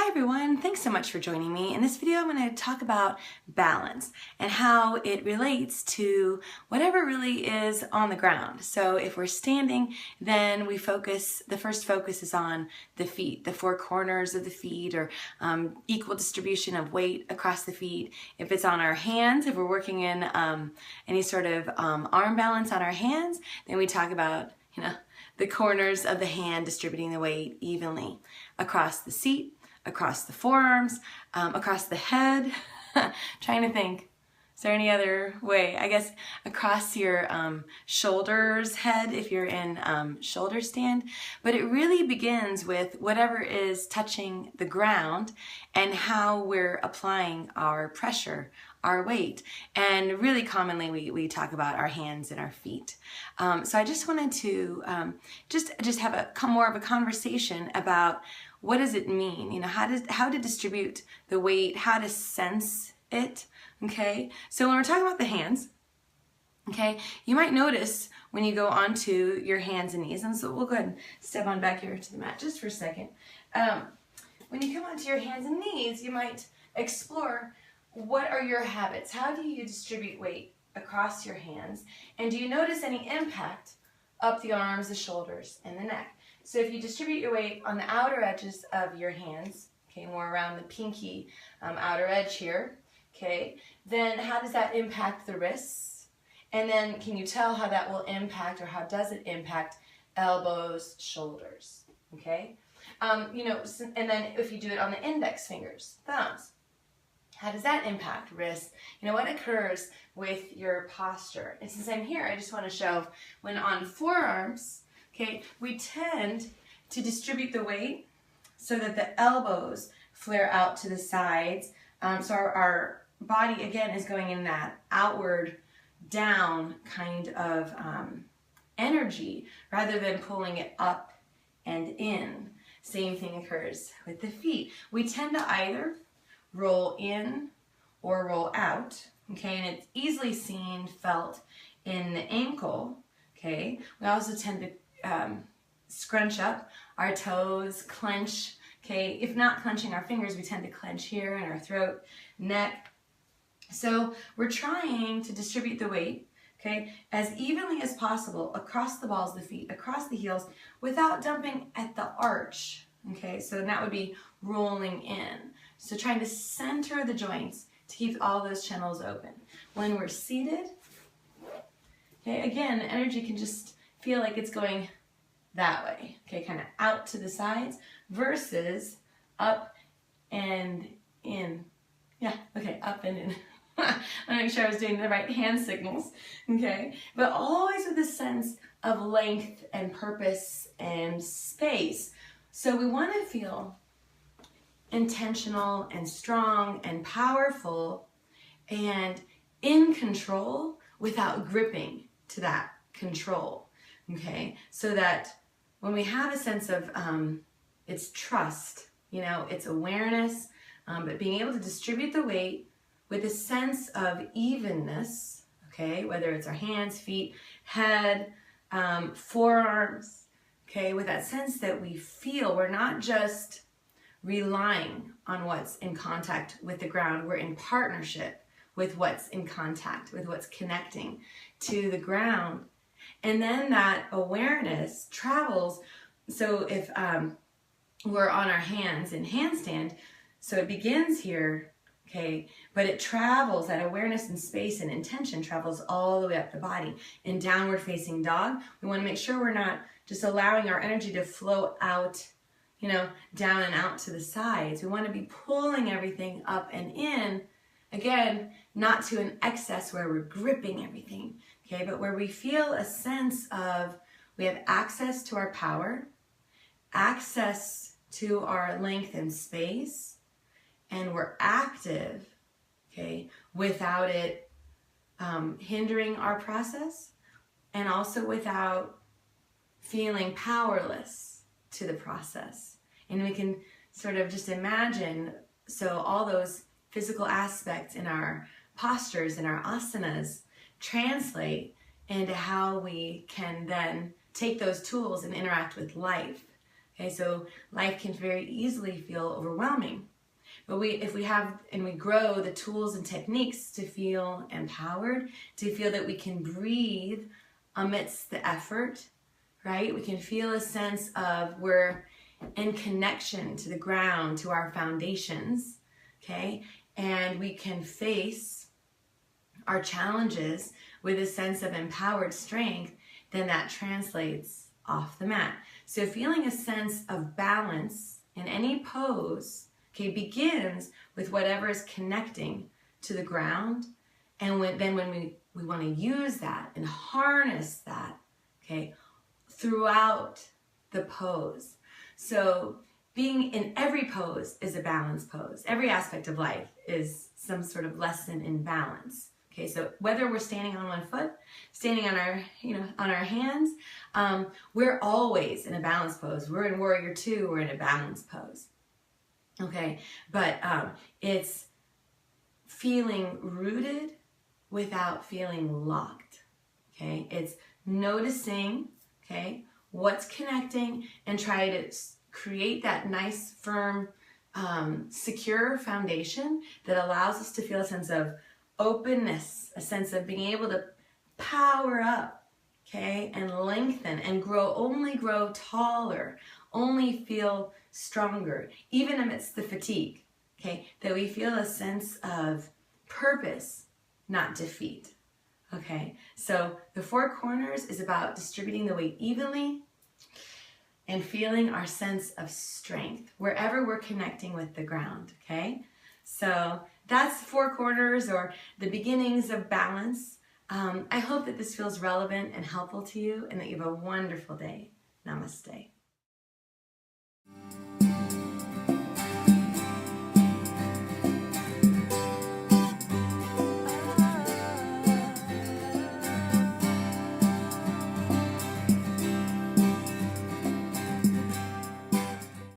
Hi everyone, thanks so much for joining me. In this video I'm going to talk about balance and how it relates to whatever really is on the ground. So if we're standing, then the first focus is on the feet, the four corners of the feet, or equal distribution of weight across the feet. If it's on our hands, if we're working in any sort of arm balance on our hands, then we talk about, the corners of the hand distributing the weight evenly across the seat, across the forearms, across the head. Trying to think, is there any other way? I guess across your shoulders, head, if you're in shoulder stand. But it really begins with whatever is touching the ground and how we're applying our pressure, our weight. And really commonly we talk about our hands and our feet. So I just wanted to just have more of a conversation about what does it mean? How to distribute the weight, how to sense it, okay? So when we're talking about the hands, okay, you might notice when you go onto your hands and knees, and so we'll go ahead and step on back here to the mat just for a second. When you come onto your hands and knees, you might explore what are your habits? How do you distribute weight across your hands? And do you notice any impact up the arms, the shoulders, and the neck? So if you distribute your weight on the outer edges of your hands, okay, more around the pinky outer edge here, okay, then how does that impact the wrists? And then can you tell how that will impact, or how does it impact elbows, shoulders, okay? And then if you do it on the index fingers, thumbs, how does that impact wrists? What occurs with your posture? And since I'm here, I just want to show when on forearms, okay, we tend to distribute the weight so that the elbows flare out to the sides. So our body, again, is going in that outward down kind of energy rather than pulling it up and in. Same thing occurs with the feet. We tend to either roll in or roll out, okay, and it's easily seen, felt in the ankle, okay. We also tend to scrunch up our toes, clench, okay. If not clenching our fingers, we tend to clench here in our throat, neck. So we're trying to distribute the weight, okay, as evenly as possible across the balls of the feet, across the heels, without dumping at the arch, okay. So that would be rolling in. So trying to center the joints to keep all those channels open. When we're seated, okay, again, energy can just feel like it's going that way, okay, kind of out to the sides versus up and in. Yeah, okay, up and in. I want to make sure I was doing the right hand signals, okay, but always with a sense of length and purpose and space. So we want to feel intentional and strong and powerful and in control without gripping to that control, okay? So that when we have a sense of it's trust, it's awareness, but being able to distribute the weight with a sense of evenness, okay? Whether it's our hands, feet, head, forearms, okay? With that sense that we feel we're not just relying on what's in contact with the ground, we're in partnership with what's in contact, with what's connecting to the ground. And then that awareness travels. So if we're on our hands in handstand, so it begins here, okay, but it travels, that awareness and space and intention travels all the way up the body. In downward facing dog, we want to make sure we're not just allowing our energy to flow out, down and out to the sides. We want to be pulling everything up and in, again, not to an excess where we're gripping everything, okay, but where we feel a sense of we have access to our power, access to our length and space, and we're active, okay, without it hindering our process, and also without feeling powerless to the process. And we can sort of just imagine, so all those physical aspects in our postures and our asanas translate into how we can then take those tools and interact with life, Okay, so life can very easily feel overwhelming. But if we have and we grow the tools and techniques to feel empowered, to feel that we can breathe amidst the effort, right? We can feel a sense of we're in connection to the ground, to our foundations, okay? And we can face our challenges with a sense of empowered strength, then that translates off the mat. So feeling a sense of balance in any pose, okay, begins with whatever is connecting to the ground. And when we want to use that and harness that, okay, throughout the pose. So being in every pose is a balance pose. Every aspect of life is some sort of lesson in balance. Okay, so whether we're standing on one foot, standing on our, on our hands, we're always in a balance pose. We're in Warrior Two, we're in a balance pose. Okay, but it's feeling rooted without feeling locked. Okay, it's noticing, okay, what's connecting and try to create that nice, firm, secure foundation that allows us to feel a sense of openness, a sense of being able to power up, okay, and lengthen and only grow taller, only feel stronger, even amidst the fatigue, okay, that we feel a sense of purpose, not defeat, okay. So the four corners is about distributing the weight evenly and feeling our sense of strength wherever we're connecting with the ground, okay. So that's four corners, or the beginnings of balance. I hope that this feels relevant and helpful to you, and that you have a wonderful day. Namaste.